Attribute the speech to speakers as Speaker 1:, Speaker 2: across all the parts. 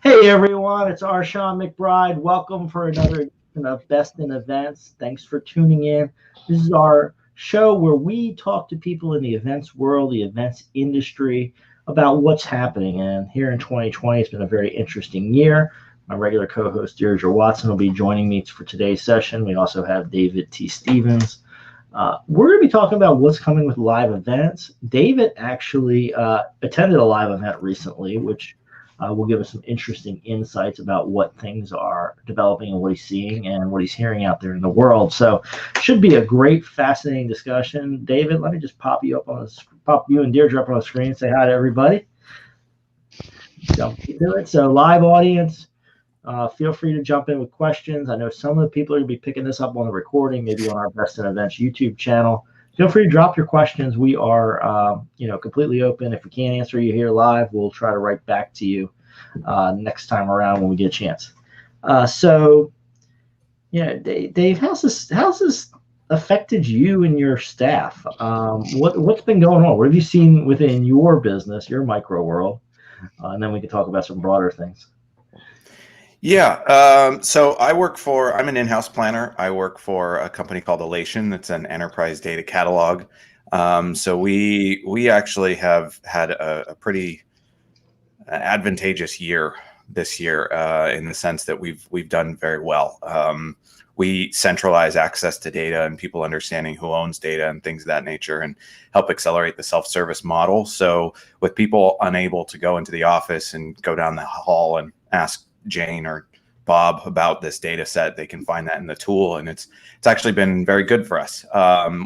Speaker 1: Hey everyone, it's our Shawn McBride. Welcome for another edition of Best in Events. Thanks for tuning in. This is our show where we talk to people in the events world, the events industry, about what's happening. And here in 2020, it's been a very interesting year. My regular co-host Deirdre Watson will be joining me for today's session. We also have David T. Stevens. We're going to be talking about what's coming with live events. David actually attended a live event recently, which will give us some interesting insights about what things are developing and what he's seeing and what he's hearing out there in the world. So, should be a great, fascinating discussion. David, let me just pop you and Deirdre up on the screen and say hi to everybody. Jump into it. So, live audience, feel free to jump in with questions. I know some of the people are going to be picking this up on the recording, maybe on our Best in Events YouTube channel. Feel free to drop your questions. We are, completely open. If we can't answer you here live, we'll try to write back to you next time around when we get a chance. Dave, how's this affected you and your staff? What's been going on? What have you seen within your business, your micro world? And then we can talk about some broader things.
Speaker 2: Yeah, so I'm an in-house planner. I work for a company called Elation. That's an enterprise data catalog. So we actually have had a pretty advantageous year this year in the sense that we've done very well. We centralize access to data and people understanding who owns data and things of that nature, and help accelerate the self-service model. So with people unable to go into the office and go down the hall and ask Jane or Bob about this data set, they can find that in the tool, and it's actually been very good for us.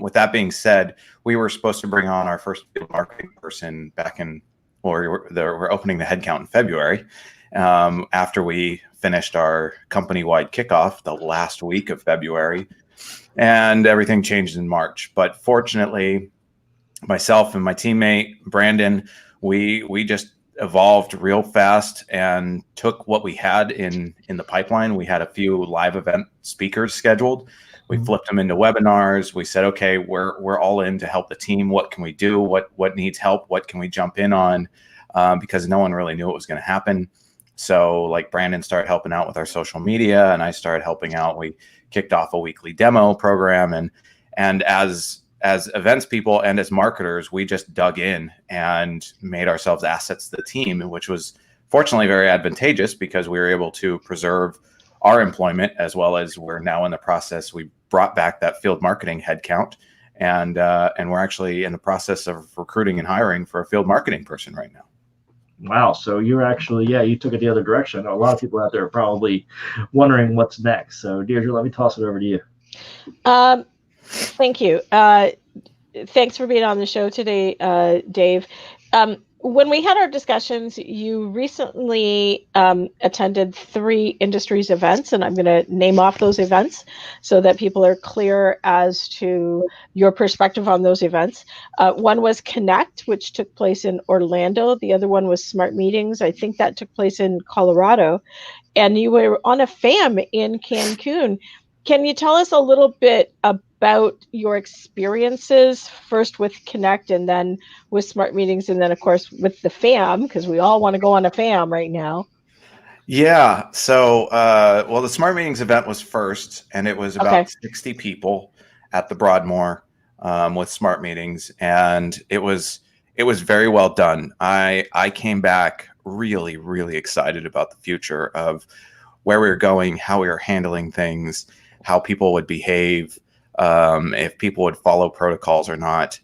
Speaker 2: With that being said, we were supposed to bring on our first field marketing person back in, we're opening the headcount in February, after we finished our company-wide kickoff the last week of February, and everything changed in March. But fortunately, myself and my teammate Brandon, we just evolved real fast and took what we had in the pipeline. We had a few live event speakers scheduled. We flipped them into webinars. We said, okay, we're all in to help the team. What can we do? What needs help? What can we jump in on? Because no one really knew what was going to happen. So like Brandon started helping out with our social media, and I started helping out. We kicked off a weekly demo program, and as events people and as marketers, we just dug in and made ourselves assets to the team, which was fortunately very advantageous because we were able to preserve our employment, as well as we're now in the process. We brought back that field marketing headcount, and we're actually in the process of recruiting and hiring for a field marketing person right now.
Speaker 1: Wow. So you're actually, you took it the other direction. I know a lot of people out there are probably wondering what's next. So Deirdre, let me toss it over to you.
Speaker 3: Thank you. Thanks for being on the show today, Dave. When we had our discussions, you recently attended 3 industries events, and I'm going to name off those events so that people are clear as to your perspective on those events. One was Connect, which took place in Orlando. The other one was Smart Meetings. I think that took place in Colorado. And you were on a FAM in Cancun. Can you tell us a little bit about your experiences, first with Connect and then with Smart Meetings, and then of course with the FAM, because we all want to go on a FAM right now?
Speaker 2: Yeah. So, well, the Smart Meetings event was first, and it was about 60 people at the Broadmoor with Smart Meetings, and it was very well done. I came back really, really excited about the future of where we were going, how we were handling things, how people would behave, if people would follow protocols or not.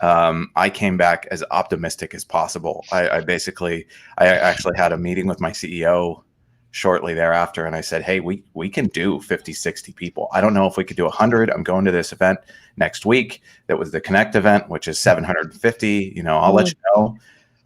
Speaker 2: I came back as optimistic as possible. I actually had a meeting with my CEO shortly thereafter, and I said, hey, we can do 50, 60 people. I don't know if we could do 100. I'm going to this event next week. That was the Connect event, which is 750. I'll let you know.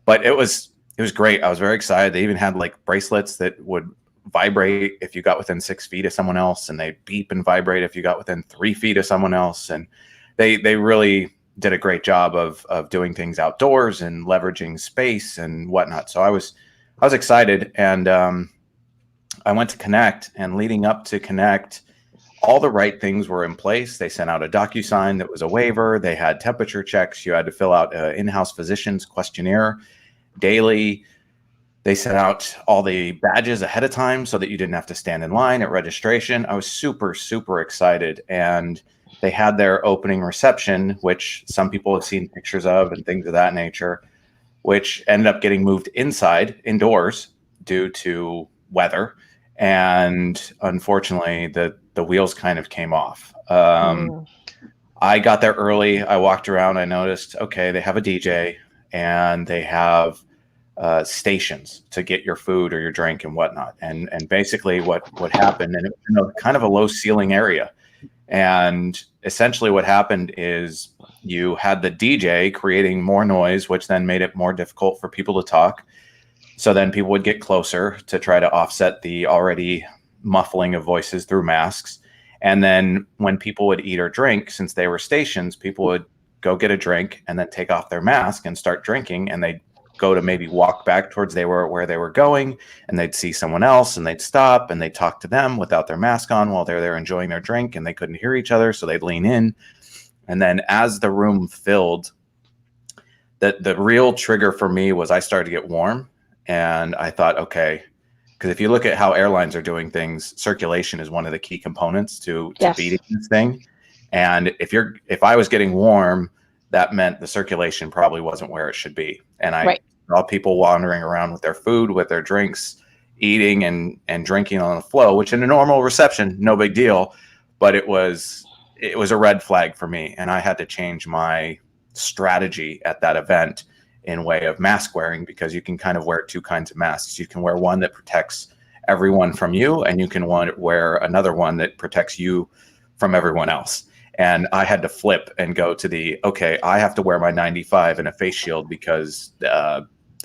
Speaker 2: But it was great. I was very excited. They even had like bracelets that would vibrate if you got within 6 feet of someone else, and they beep and vibrate if you got within 3 feet of someone else. And they really did a great job of doing things outdoors and leveraging space and whatnot. So I was excited, and I went to Connect, and leading up to Connect, all the right things were in place. They sent out a DocuSign that was a waiver. They had temperature checks. You had to fill out an in-house physician's questionnaire daily. They sent out all the badges ahead of time so that you didn't have to stand in line at registration. I was super, super excited. And they had their opening reception, which some people have seen pictures of and things of that nature, which ended up getting moved indoors due to weather. And unfortunately, the wheels kind of came off. I got there early. I walked around. I noticed, okay, they have a DJ and they have stations to get your food or your drink and whatnot. And basically what happened, and it was kind of a low ceiling area. And essentially what happened is you had the DJ creating more noise, which then made it more difficult for people to talk. So then people would get closer to try to offset the already muffling of voices through masks. And then when people would eat or drink, since they were stations, people would go get a drink and then take off their mask and start drinking. And they'd go to maybe walk back towards where they were going, and they'd see someone else and they'd stop and they'd talk to them without their mask on while they're there enjoying their drink, and they couldn't hear each other. So they'd lean in. And then as the room filled, the real trigger for me was I started to get warm. And I thought, okay, because if you look at how airlines are doing things, circulation is one of the key components to beating this thing. And if I was getting warm, that meant the circulation probably wasn't where it should be. And I saw people wandering around with their food, with their drinks, eating and drinking on the flow, which in a normal reception, no big deal. But it was a red flag for me. And I had to change my strategy at that event in way of mask wearing, because you can kind of wear two kinds of masks. You can wear one that protects everyone from you, and you can wear another one that protects you from everyone else. And I had to flip and go to okay, I have to wear my 95 and a face shield, because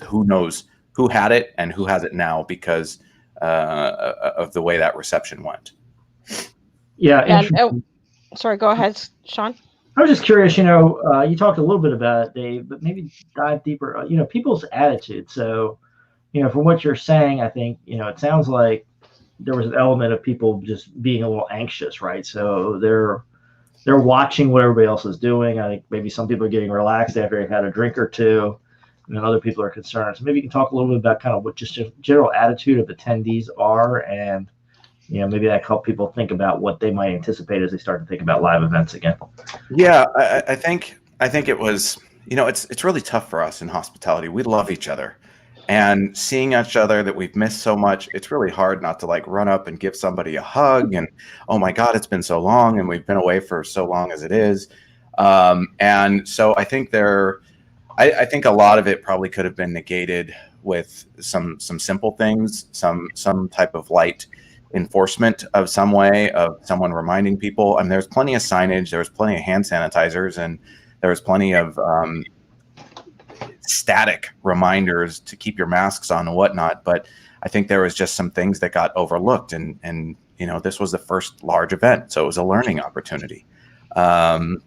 Speaker 2: who knows who had it and who has it now, because of the way that reception went.
Speaker 1: Yeah.
Speaker 3: And, sorry, go ahead, Shawn.
Speaker 1: I was just curious, you talked a little bit about it, Dave, but maybe dive deeper, people's attitude. So, from what you're saying, I think, it sounds like there was an element of people just being a little anxious, right? So they're watching what everybody else is doing. I think maybe some people are getting relaxed after they've had a drink or two, and then other people are concerned. So maybe you can talk a little bit about kind of what just a general attitude of attendees are, and maybe that help people think about what they might anticipate as they start to think about live events again.
Speaker 2: Yeah, I think it was, it's really tough for us in hospitality. We love each other, and seeing each other that we've missed so much, it's really hard not to run up and give somebody a hug and, oh my God, it's been so long and we've been away for so long as it is. And so I think I think a lot of it probably could have been negated with some simple things, some type of light enforcement of some way, of someone reminding people. I mean, there's plenty of signage, there was plenty of hand sanitizers, and there was plenty of static reminders to keep your masks on and whatnot. But I think there was just some things that got overlooked, and this was the first large event, so it was a learning opportunity. I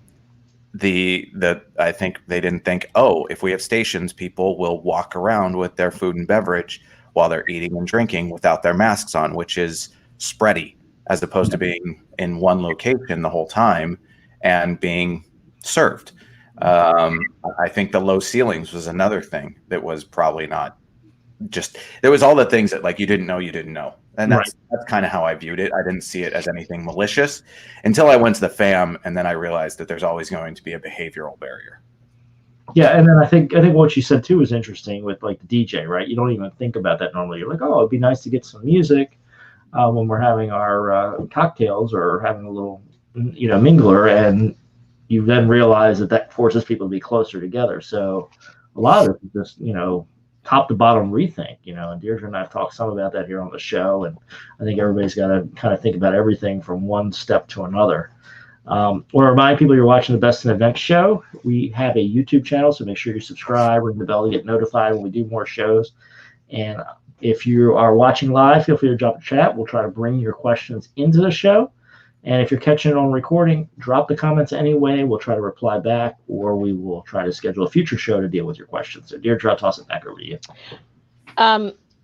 Speaker 2: think they didn't think, oh, if we have stations, people will walk around with their food and beverage while they're eating and drinking without their masks on, which is spready, as opposed to being in one location the whole time and being served. I think the low ceilings was another thing that was probably not just, there was all the things that you didn't know. And that's kind of how I viewed it. I didn't see it as anything malicious until I went to the FAM, and then I realized that there's always going to be a behavioral barrier.
Speaker 1: Yeah, and then I think what you said too was interesting with the DJ, right? You don't even think about that normally. You're like, oh, it'd be nice to get some music when we're having our cocktails or having a little, mingler, and you then realize that forces people to be closer together. So a lot of it is just, top to bottom rethink, and Deirdre and I have talked some about that here on the show, and I think everybody's got to kind of think about everything from one step to another. I want to remind people you're watching the Best in Events show. We have a YouTube channel, so make sure you subscribe, ring the bell to get notified when we do more shows. And if you are watching live, feel free to drop a chat. We'll try to bring your questions into the show. And if you're catching it on recording, drop the comments anyway. We'll try to reply back, or we will try to schedule a future show to deal with your questions. So Deirdre, I'll toss it back over to you.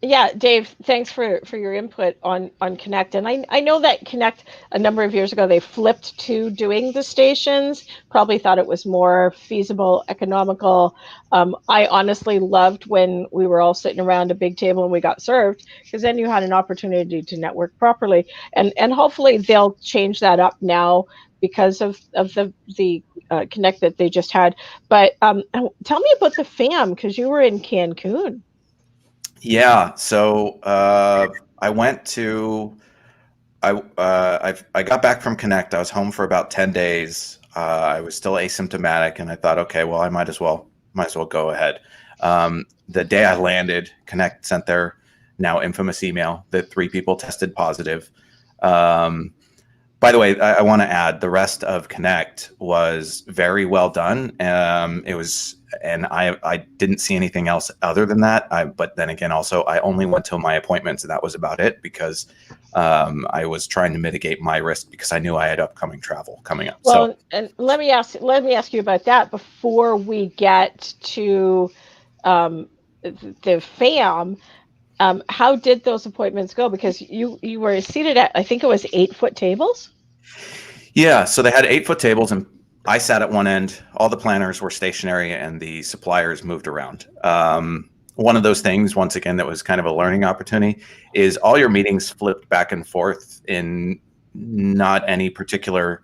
Speaker 3: Yeah, Dave, thanks for your input on Connect. And I know that Connect, a number of years ago, they flipped to doing the stations, probably thought it was more feasible, economical. I honestly loved when we were all sitting around a big table and we got served, because then you had an opportunity to network properly. And hopefully they'll change that up now because of the Connect that they just had. But tell me about the FAM, because you were in Cancun.
Speaker 2: Yeah, so I went to I got back from Connect. I was home for about 10 days. I was still asymptomatic, and I thought, okay, well, I might as well go ahead. The day I landed, Connect sent their now infamous email that 3 people tested positive. By the way, I want to add the rest of Connect was very well done. It was, and I didn't see anything else other than that. But then again, also, I only went to my appointments, and that was about it, because I was trying to mitigate my risk because I knew I had upcoming travel coming up.
Speaker 3: Well,
Speaker 2: So,
Speaker 3: and let me ask you about that before we get to the FAM. How did those appointments go? Because you were seated at, I think it was 8-foot tables.
Speaker 2: yeah, so they had 8-foot tables, and I sat at one end. All the planners were stationary, and the suppliers moved around. One of those things, once again, that was kind of a learning opportunity, is all your meetings flipped back and forth in not any particular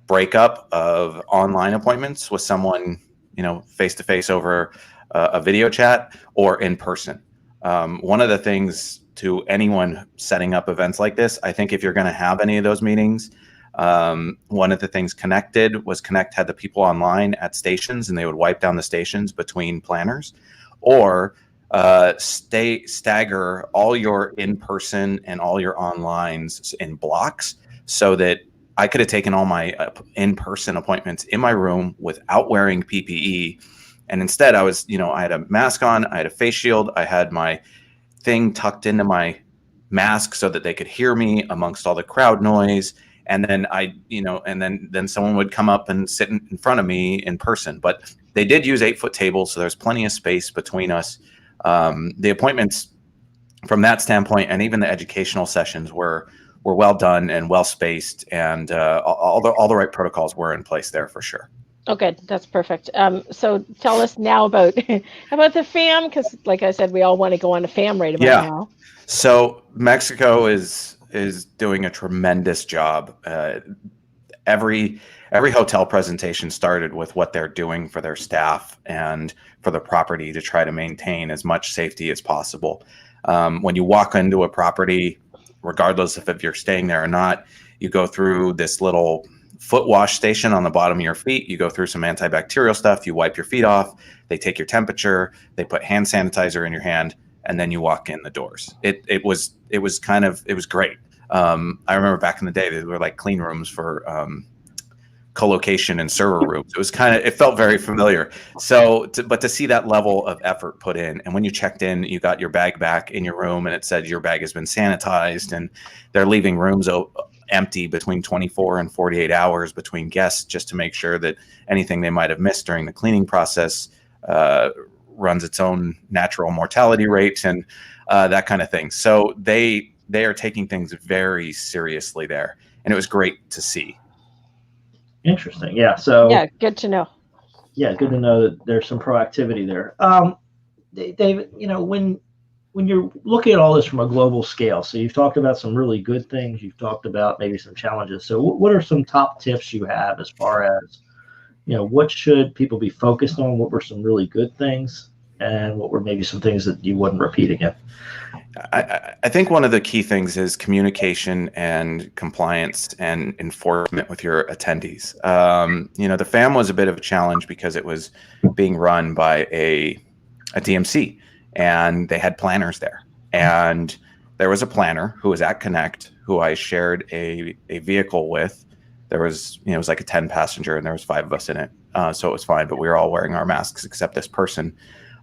Speaker 2: breakup of online appointments with someone, face to face over a video chat or in person. One of the things to anyone setting up events like this, I think if you're going to have any of those meetings, one of the things Connect had the people online at stations, and they would wipe down the stations between planners, or stagger all your in-person and all your onlines in blocks, so that I could have taken all my in-person appointments in my room without wearing PPE. And instead I was, I had a mask on, I had a face shield, I had my thing tucked into my mask so that they could hear me amongst all the crowd noise. And then then someone would come up and sit in front of me in person. But they did use 8-foot tables, so there's plenty of space between us. The appointments from that standpoint, and even the educational sessions were well done and well spaced, and all the right protocols were in place there for sure.
Speaker 3: Okay, that's perfect. So tell us now about the FAM, because like I said, we all want to go on a FAM right about now.
Speaker 2: So Mexico is doing a tremendous job. Every hotel presentation started with what they're doing for their staff and for the property to try to maintain as much safety as possible. When you walk into a property, regardless of if you're staying there or not, you go through this little foot wash station on the bottom of your feet. You go through some antibacterial stuff. You wipe your feet off. They take your temperature. They put hand sanitizer in your hand, and then you walk in the doors. It was great. I remember back in the day, they were like clean rooms for co-location and server rooms. It felt very familiar. So, but to see that level of effort put in, and when you checked in, you got your bag back in your room, and it said your bag has been sanitized, and they're leaving rooms empty between 24 and 48 hours between guests, just to make sure that anything they might have missed during the cleaning process runs its own natural mortality rate, and that kind of thing. So they are taking things very seriously there, and it was great to see.
Speaker 1: Interesting. Yeah. So
Speaker 3: yeah, good to know.
Speaker 1: Yeah, good to know that there's some proactivity there. David, when you're looking at all this from a global scale, so you've talked about some really good things, you've talked about maybe some challenges. So what are some top tips you have as far as, what should people be focused on? What were some really good things, and what were maybe some things that you wouldn't repeat again?
Speaker 2: I think one of the key things is communication and compliance and enforcement with your attendees. The FAM was a bit of a challenge because it was being run by a DMC, and they had planners there. And there was a planner who was at Connect, who I shared a vehicle with. There was, it was like a 10-passenger, and there was 5 of us in it. So it was fine, but we were all wearing our masks except this person.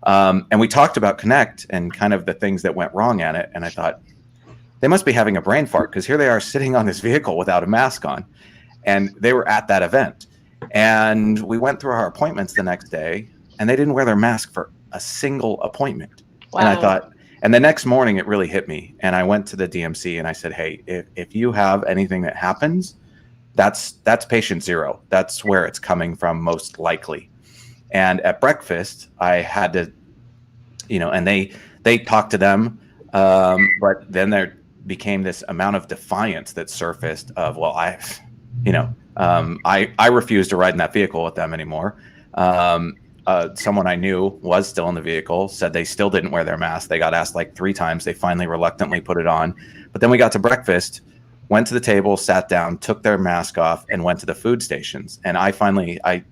Speaker 2: And we talked about Connect and kind of the things that went wrong at it. And I thought, they must be having a brain fart, because here they are sitting on this vehicle without a mask on. And they were at that event. And we went through our appointments the next day, and they didn't wear their mask for a single appointment. Wow. And I thought, And the next morning it really hit me. And I went to the DMC and I said, hey, if you have anything that happens, that's patient zero. That's where it's coming from most likely. And at breakfast, I had to, and they talked to them. But then there became this amount of defiance that surfaced of, well, I refuse to ride in that vehicle with them anymore. Someone I knew was still in the vehicle, said they still didn't wear their mask. They got asked like 3 times. They finally reluctantly put it on. But then we got to breakfast, went to the table, sat down, took their mask off, and went to the food stations. And I finally, I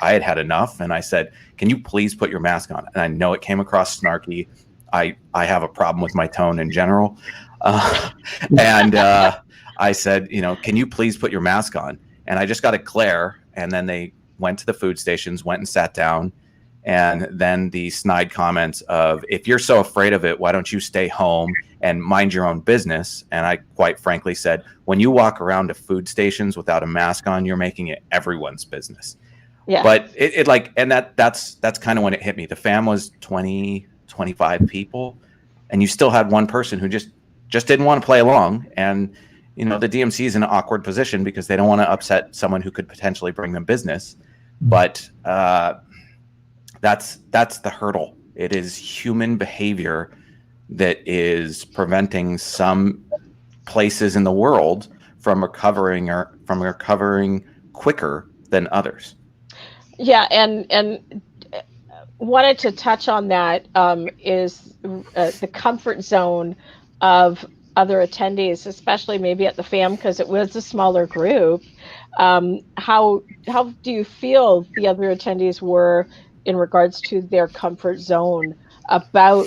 Speaker 2: had had enough. And I said, can you please put your mask on? And I know it came across snarky. I have a problem with my tone in general. And I said, can you please put your mask on? And I just got a glare. And then they went to the food stations, went and sat down. And then the snide comments of, if you're so afraid of it, why don't you stay home and mind your own business? And I quite frankly said, when you walk around to food stations without a mask on, you're making it everyone's business. Yeah. But that's kind of when it hit me. The fam was 20, 25 people, and you still had one person who just didn't want to play along. And, the DMC is in an awkward position because they don't want to upset someone who could potentially bring them business. But that's the hurdle. It is human behavior that is preventing some places in the world from recovering quicker than others.
Speaker 3: Yeah, and wanted to touch on that is the comfort zone of other attendees, especially maybe at the FAM, because it was a smaller group. How do you feel the other attendees were in regards to their comfort zone about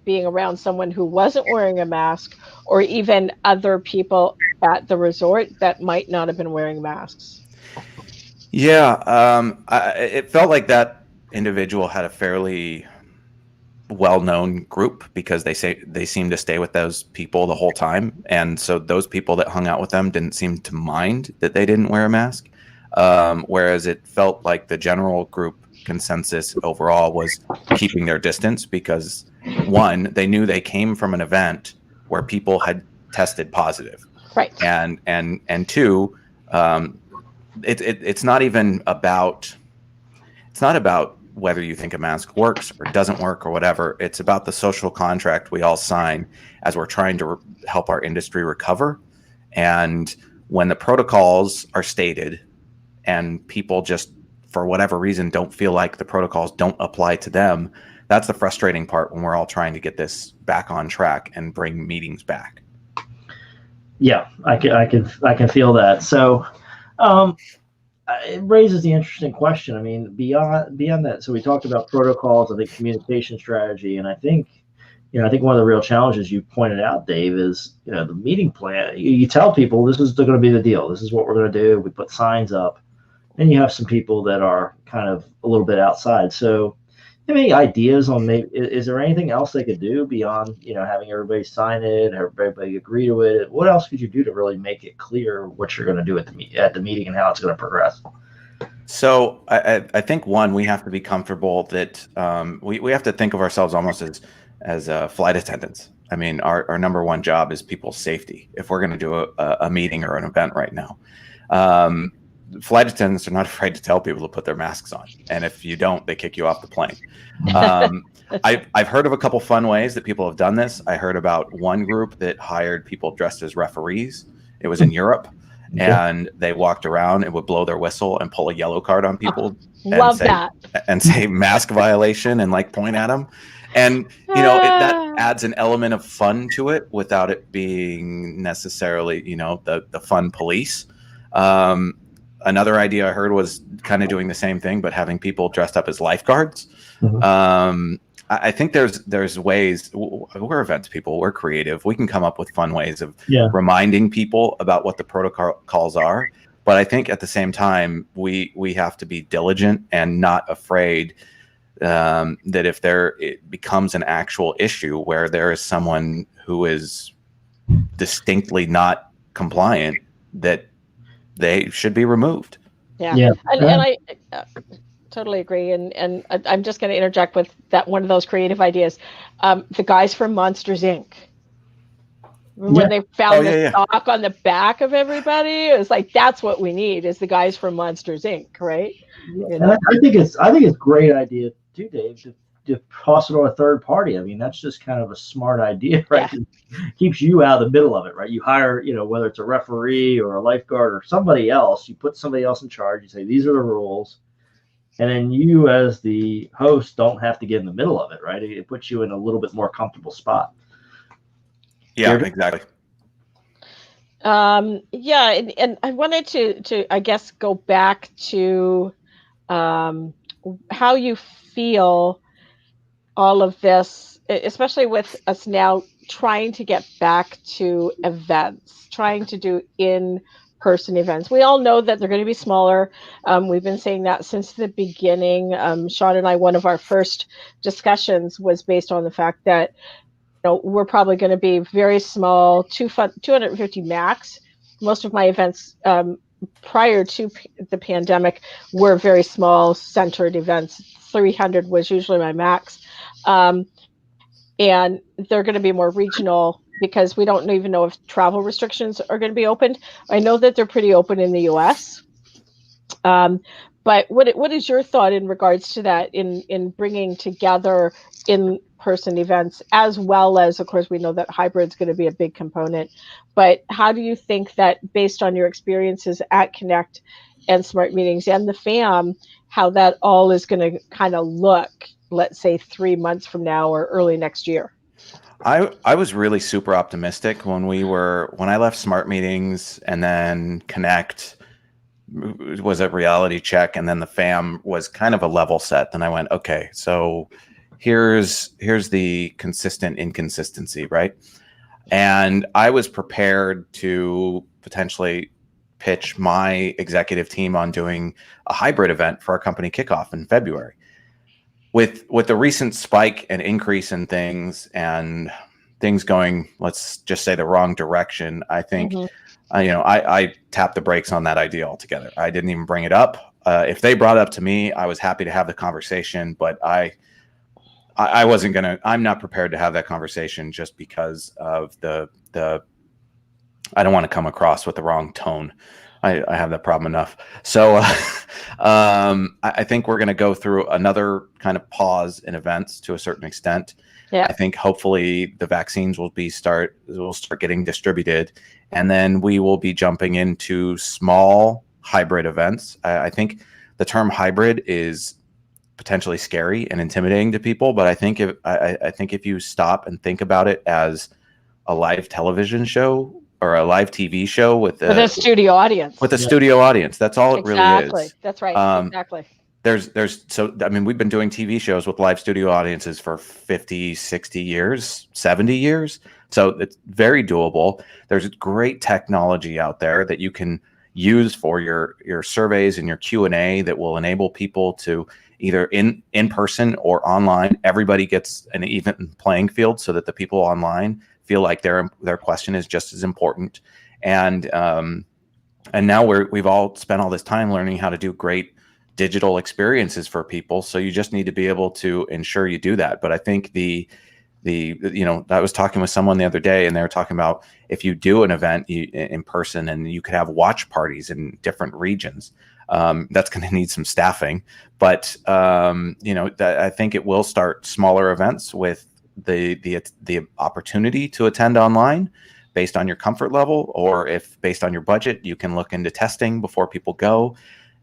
Speaker 3: being around someone who wasn't wearing a mask, or even other people at the resort that might not have been wearing masks?
Speaker 2: Yeah, it felt like that individual had a fairly well-known group because they seemed to stay with those people the whole time, and so those people that hung out with them didn't seem to mind that they didn't wear a mask. Whereas it felt like the general group consensus overall was keeping their distance because, one, they knew they came from an event where people had tested positive,
Speaker 3: right?
Speaker 2: And two, it's not even about whether you think a mask works or doesn't work or whatever. It's about the social contract we all sign as we're trying to help our industry recover. And when the protocols are stated and people just, for whatever reason, don't feel like the protocols don't apply to them, that's the frustrating part when we're all trying to get this back on track and bring meetings back.
Speaker 1: Yeah, I can feel that. So, it raises the interesting question. I mean, beyond that, so we talked about protocols, I think communication strategy, and I think one of the real challenges you pointed out, Dave, is the meeting plan. You tell people this is going to be the deal. This is what we're going to do. We put signs up, and you have some people that are kind of a little bit outside. So, any ideas on is there anything else they could do beyond having everybody sign it, everybody agree to it? What else could you do to really make it clear what you're going to do at the meeting and how it's going to progress?
Speaker 2: So I think, one, we have to be comfortable that we have to think of ourselves almost as flight attendants. I mean, our number one job is people's safety. If we're going to do a meeting or an event right now, flight attendants are not afraid to tell people to put their masks on, and if you don't, they kick you off the plane. I've heard of a couple fun ways that people have done this. I heard about one group that hired people dressed as referees. It was in Europe, and they walked around and would blow their whistle and pull a yellow card on people. And say mask violation and point at them. And that adds an element of fun to it without it being necessarily the fun police. Another idea I heard was kind of doing the same thing, but having people dressed up as lifeguards. Mm-hmm. I think there's ways. We're events people. We're creative. We can come up with fun ways of reminding people about what the protocols are. But I think at the same time, we have to be diligent and not afraid that if it becomes an actual issue where there is someone who is distinctly not compliant, that they should be removed.
Speaker 3: Yeah. And Totally agree. And I'm just going to interject with that one of those creative ideas. The guys from Monsters Inc. When they found the stock on the back of everybody, it was like, that's what we need is the guys from Monsters Inc. Right? You know?
Speaker 1: And I think it's a great idea too, Dave, to toss it on a third party. I mean, that's just kind of a smart idea, right? Yeah. It keeps you out of the middle of it, right? You hire, whether it's a referee or a lifeguard or somebody else, you put somebody else in charge. You say, these are the rules. And then you as the host don't have to get in the middle of it, right? It puts you in a little bit more comfortable spot.
Speaker 2: Yeah, exactly.
Speaker 3: Yeah, and I wanted to I guess go back to how you feel all of this, especially with us now trying to get back to events, trying to do in-person events. We all know that they're going to be smaller. We've been saying that since the beginning. Shawn and I, one of our first discussions was based on the fact that we're probably going to be very small, 250 max. Most of my events prior to the pandemic were very small centered events. 300 was usually my max. And they're going to be more regional because we don't even know if travel restrictions are going to be opened. I know that they're pretty open in the US. But what is your thought in regards to that in bringing together in-person events, as well as, of course, we know that hybrid is going to be a big component. But how do you think that, based on your experiences at Connect and Smart Meetings and the FAM, how that all is going to kind of look, let's say 3 months from now or early next year?
Speaker 2: I was really super optimistic when I left Smart Meetings and then Connect was a reality check, and then the FAM was kind of a level set. Then I went, okay, so here's the consistent inconsistency, right? And I was prepared to potentially pitch my executive team on doing a hybrid event for our company kickoff in February. With the recent spike and increase in things and things going, let's just say, the wrong direction, I think I tapped the brakes on that idea altogether. I didn't even bring it up. If they brought it up to me, I was happy to have the conversation, but I wasn't gonna. I'm not prepared to have that conversation just because of the. I don't want to come across with the wrong tone. I have that problem enough. So I think we're going to go through another kind of pause in events to a certain extent. Yeah. I think hopefully the vaccines will start getting distributed, and then we will be jumping into small hybrid events. I think the term hybrid is potentially scary and intimidating to people, but I think if you stop and think about it as a live television show or a live TV show with a
Speaker 3: studio audience.
Speaker 2: With a studio audience. That's all it really is.
Speaker 3: That's right. Exactly.
Speaker 2: We've been doing TV shows with live studio audiences for 50, 60 years, 70 years. So it's very doable. There's great technology out there that you can use for your surveys and your Q&A that will enable people to either in person or online. Everybody gets an even playing field so that the people online feel like their question is just as important. And now we've all spent all this time learning how to do great digital experiences for people. So you just need to be able to ensure you do that. But I think I was talking with someone the other day, and they were talking about if you do an event in person and you could have watch parties in different regions, that's going to need some staffing. But I think it will start smaller events with the opportunity to attend online based on your comfort level, or if based on your budget, you can look into testing before people go.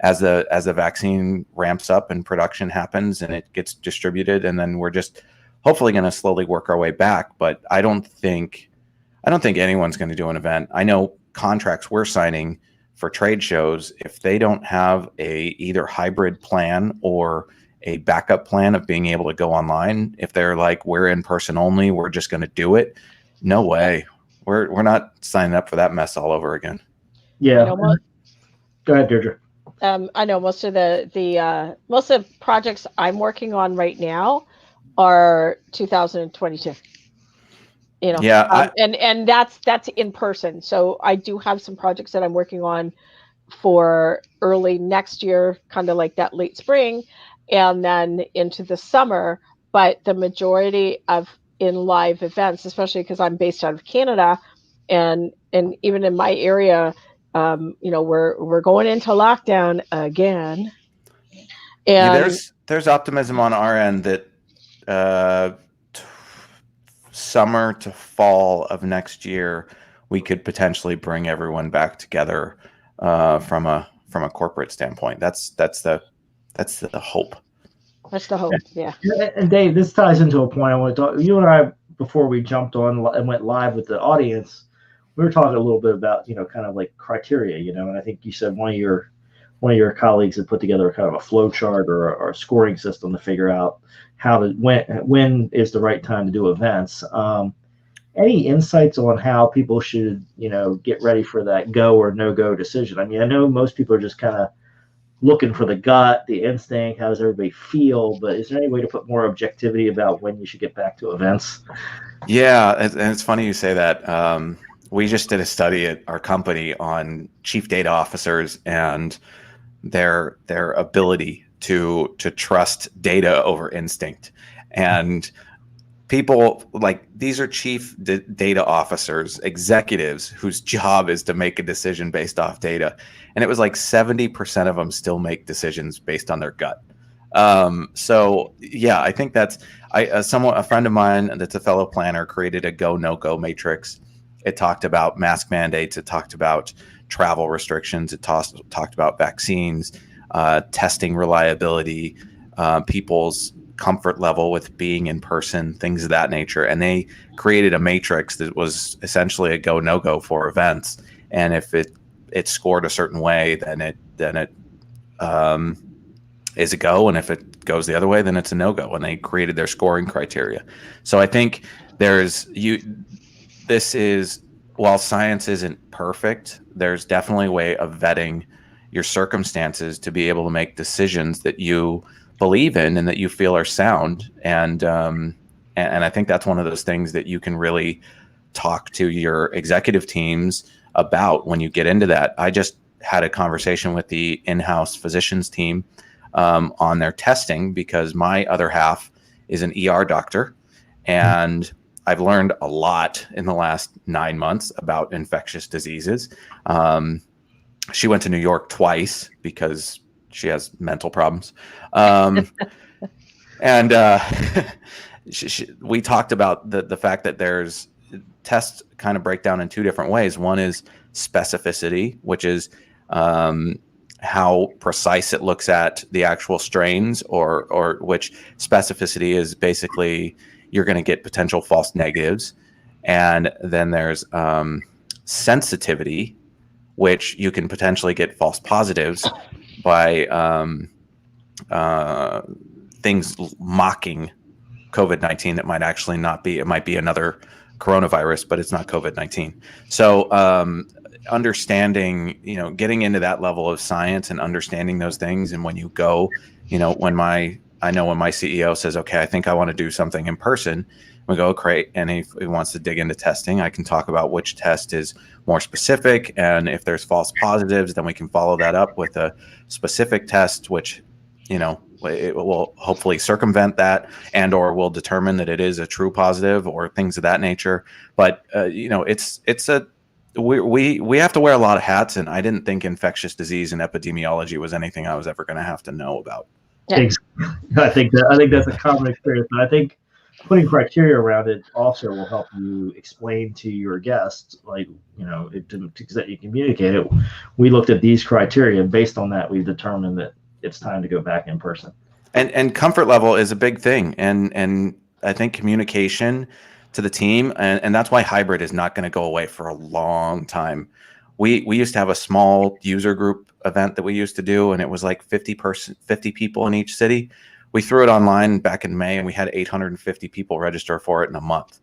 Speaker 2: As the vaccine ramps up and production happens and it gets distributed, and then we're just hopefully going to slowly work our way back. But I don't think anyone's going to do an event. I know contracts we're signing for trade shows, if they don't have a either hybrid plan or a backup plan of being able to go online, if they're like, we're in person only, we're just going to do it, no way. We're not signing up for that mess all over again.
Speaker 1: Yeah. Go ahead, Deirdre.
Speaker 3: I know most of the projects I'm working on right now are 2022.
Speaker 2: Yeah,
Speaker 3: and that's in person. So I do have some projects that I'm working on for early next year, kind of like that late spring, and then into the summer. But the majority of in live events, especially because I'm based out of Canada, and even in my area, we're going into lockdown again.
Speaker 2: Yeah,
Speaker 3: And
Speaker 2: there's optimism on our end that summer to fall of next year, we could potentially bring everyone back together from a corporate standpoint. That's the hope.
Speaker 3: That's the hope. Yeah.
Speaker 1: And Dave, this ties into a point I want to talk. You and I, before we jumped on and went live with the audience, we were talking a little bit about kind of like criteria, and I think you said one of your colleagues had put together a kind of a flow chart or a scoring system to figure out how to when is the right time to do events. Any insights on how people should get ready for that go or no go decision? I mean, I know most people are just kind of looking for the gut, the instinct, how does everybody feel, but is there any way to put more objectivity about when you should get back to events?
Speaker 2: Yeah, and it's funny you say that. We just did a study at our company on chief data officers and their ability to trust data over instinct. And people, like, these are chief data officers, executives whose job is to make a decision based off data. And it was like 70% of them still make decisions based on their gut. So yeah, I think that's a friend of mine that's a fellow planner created a go no go matrix. It talked about mask mandates. It talked about travel restrictions. It talked about vaccines, testing reliability, people's comfort level with being in person, things of that nature. And they created a matrix that was essentially a go no go for events. And if it scored a certain way, then it is a go, and if it goes the other way, then it's a no go. And they created their scoring criteria. So I think while science isn't perfect, there's definitely a way of vetting your circumstances to be able to make decisions that you believe in and that you feel are sound. And I think that's one of those things that you can really talk to your executive teams about when you get into that. I just had a conversation with the in-house physicians team on their testing, because my other half is an ER doctor, and I've learned a lot in the last 9 months about infectious diseases. She went to New York twice because she has mental problems. And we talked about the fact that there's tests kind of break down in two different ways. One is specificity, which is how precise it looks at the actual strains, or which specificity is basically you're going to get potential false negatives. And then there's sensitivity, which you can potentially get false positives by things mocking COVID-19 that might actually not be. It might be another coronavirus, but it's not COVID-19. So understanding, getting into that level of science and understanding those things. And when you go, when my CEO says, okay, I think I want to do something in person, we go, great. And if he wants to dig into testing, I can talk about which test is more specific. And if there's false positives, then we can follow that up with a specific test, which, it will hopefully circumvent that, and or will determine that it is a true positive or things of that nature. But we have to wear a lot of hats, and I didn't think infectious disease and epidemiology was anything I was ever going to have to know about.
Speaker 3: Yeah.
Speaker 1: I think that's a common experience, but I think putting criteria around it also will help you explain to your guests, like, to that you communicate it. We looked at these criteria, and based on that, we determined that it's time to go back in person.
Speaker 2: And comfort level is a big thing. And I think communication to the team, and that's why hybrid is not going to go away for a long time. We used to have a small user group event that we used to do, and it was like 50 people in each city. We threw it online back in May, and we had 850 people register for it in a month.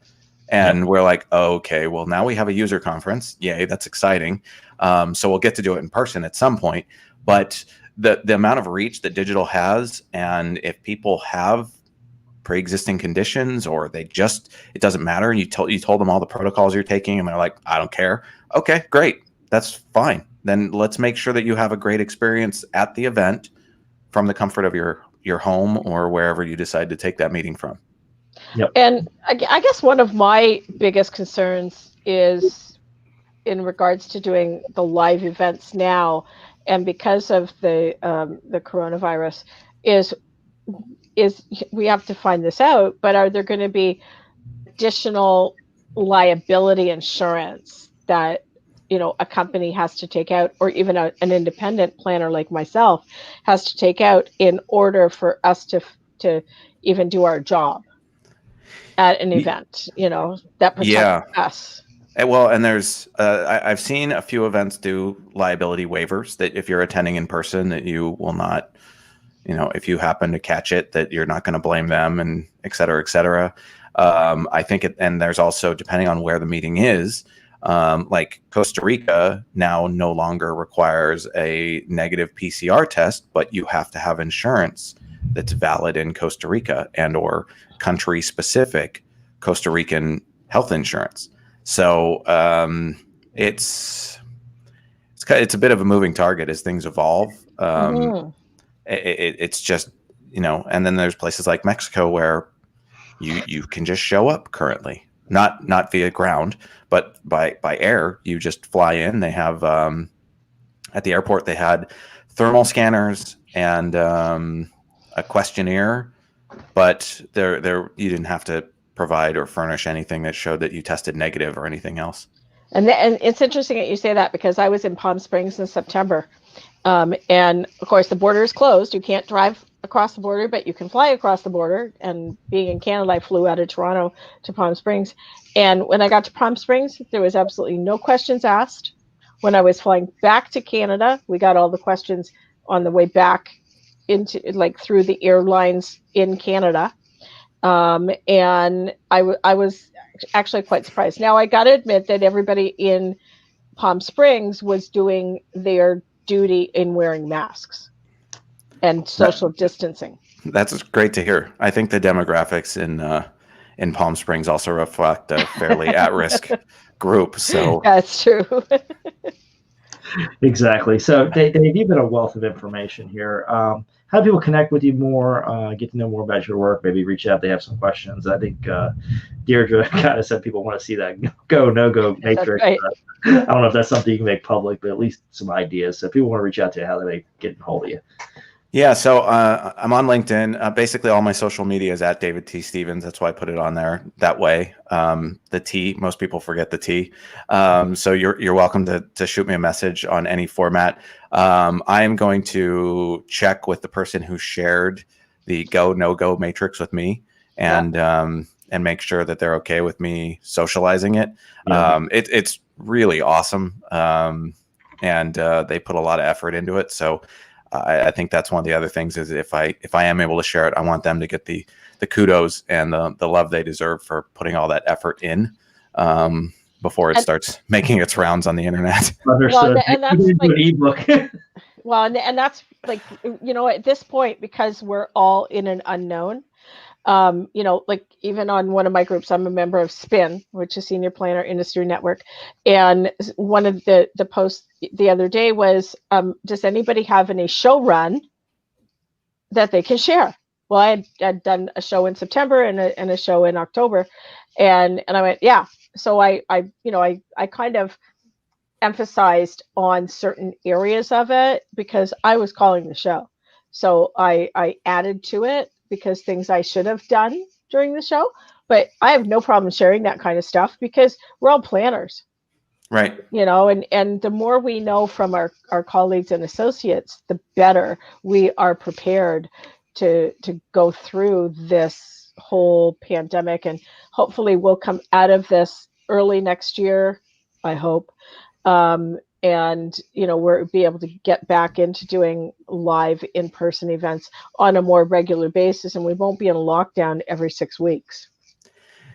Speaker 2: And we're like, oh, okay, well, now we have a user conference. Yay, that's exciting. So we'll get to do it in person at some point. But the amount of reach that digital has, and if people have pre-existing conditions, or it doesn't matter, you told them all the protocols you're taking, and they're like, I don't care. Okay, great. That's fine. then let's make sure that you have a great experience at the event from the comfort of your home or wherever you decide to take that meeting from.
Speaker 1: Yep.
Speaker 3: And I guess one of my biggest concerns is in regards to doing the live events now, and because of the coronavirus, is we have to find this out. But are there going to be additional liability insurance that a company has to take out, or even an independent planner like myself has to take out in order for us to even do our job at an event, that protects us?
Speaker 2: Well, and there's I've seen a few events do liability waivers that if you're attending in person, that you will not, if you happen to catch it, that you're not going to blame them, and et cetera, et cetera. I think and there's also, depending on where the meeting is, like Costa Rica now no longer requires a negative PCR test, but you have to have insurance that's valid in Costa Rica and or country specific Costa Rican health insurance. So it's a bit of a moving target as things evolve. It's just, and then there's places like Mexico where you can just show up currently, not via ground, but by air. You just fly in. They have at the airport they had thermal scanners and a questionnaire, but there you didn't have to provide or furnish anything that showed that you tested negative or anything else.
Speaker 3: And it's interesting that you say that, because I was in Palm Springs in September, and of course the border is closed. You can't drive across the border, but you can fly across the border. And being in Canada, I flew out of Toronto to Palm Springs, and when I got to Palm Springs, there was absolutely no questions asked. When I was flying back to Canada, we got all the questions on the way back into, like, through the airlines in Canada. And I was actually quite surprised. Now, I got to admit that everybody in Palm Springs was doing their duty in wearing masks and social distancing.
Speaker 2: That's great to hear. I think the demographics in Palm Springs also reflect a fairly at-risk group. So
Speaker 3: that's true.
Speaker 1: Exactly. So, Dave, you've been a wealth of information here. How do people connect with you more, get to know more about your work, maybe reach out if they have some questions? I think Deirdre kind of said people want to see that no-go matrix.
Speaker 3: Right.
Speaker 1: I don't know if that's something you can make public, but at least some ideas. So if people want to reach out to you, how do they get a hold of you?
Speaker 2: Yeah, so I'm on LinkedIn. Basically, all my social media is at David T. Stevens. That's why I put it on there that way. The T, most people forget the T. So you're welcome to shoot me a message on any format. I am going to check with the person who shared the go no go matrix with me, and make sure that they're okay with me socializing it. Yeah. It's really awesome, and they put a lot of effort into it. So I think that's one of the other things is if I am able to share it, I want them to get the kudos and the love they deserve for putting all that effort in before it starts making its rounds on the internet.
Speaker 1: Understood. Well, and that's like an ebook.
Speaker 3: Well, and that's like, at this point, because we're all in an unknown, like even on one of my groups, I'm a member of SPIN, which is Senior Planner Industry Network. And one of the posts the other day was, does anybody have any show run that they can share? Well, I had done a show in September and a show in October. And I went, yeah. So I kind of emphasized on certain areas of it because I was calling the show. So I added to it because things I should have done during the show, but I have no problem sharing that kind of stuff because we're all planners.
Speaker 2: Right.
Speaker 3: And the more we know from our colleagues and associates, the better we are prepared to go through this whole pandemic. And hopefully we'll come out of this early next year, I hope. And, we'll be able to get back into doing live in-person events on a more regular basis, and we won't be in a lockdown every 6 weeks.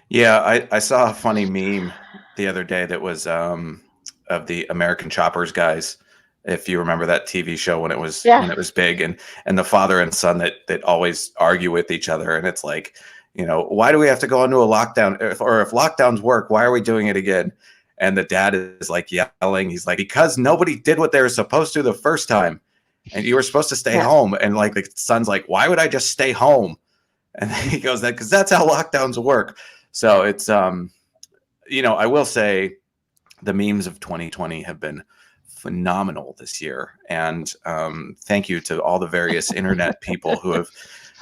Speaker 2: Yeah, I saw a funny meme the other day that was of the American Choppers guys. If you remember that TV show when it was big, and the father and son that always argue with each other, and it's like, why do we have to go into a lockdown? Or if lockdowns work, why are we doing it again? And the dad is like yelling. He's like, because nobody did what they were supposed to the first time. And you were supposed to stay home. And like the son's like, why would I just stay home? And he goes, that because that's how lockdowns work. So it's, you know, I will say the memes of 2020 have been phenomenal this year. And thank you to all the various internet people who have,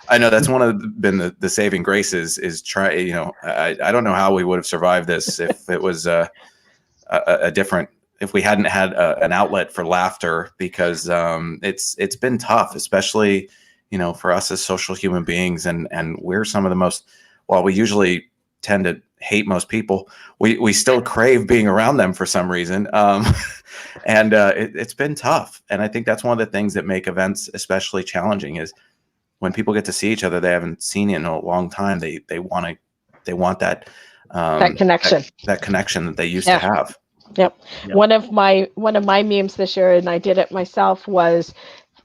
Speaker 2: I know that's been the saving graces is try, you know, I don't know how we would have survived this if it was a different, if we hadn't had an outlet for laughter, because it's been tough, especially, you know, for us as social human beings. And we're some of the most, while we usually tend to hate most people, we still crave being around them for some reason. And it's been tough. And I think that's one of the things that make events especially challenging is when people get to see each other they haven't seen in a long time, they want that
Speaker 3: connection,
Speaker 2: that connection that they used to have.
Speaker 3: Yep. One of my memes this year, and I did it myself, was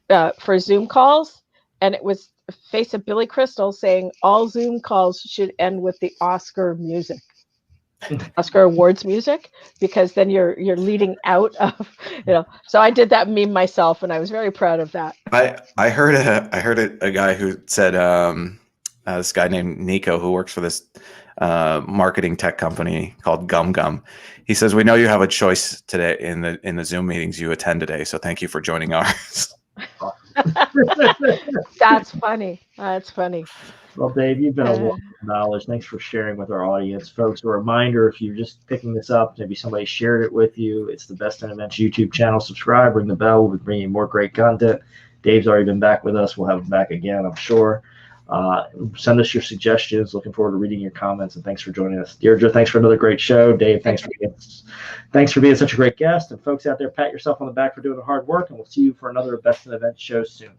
Speaker 3: for Zoom calls, and it was a face of Billy Crystal saying all Zoom calls should end with the Oscar music, Oscar awards music, because then you're leading out of, you know. So I did that meme myself, and I was very proud of that.
Speaker 2: I heard a guy who said this guy named Nico who works for this marketing tech company called Gum. He says, we know you have a choice today in the Zoom meetings you attend today, so thank you for joining ours.
Speaker 3: That's funny. That's funny.
Speaker 1: Well, Dave, you've been a wealth of knowledge. Thanks for sharing with our audience. Folks, a reminder, if you're just picking this up, maybe somebody shared it with you, it's the Best in Events YouTube channel. Subscribe, ring the bell. We'll be bringing more great content. Dave's already been back with us. We'll have him back again, I'm sure. Send us your suggestions. Looking forward to reading your comments, and thanks for joining us. Deirdre, thanks for another great show. Dave, thanks for being such a great guest. And folks out there, pat yourself on the back for doing the hard work, and we'll see you for another Best in Events show soon.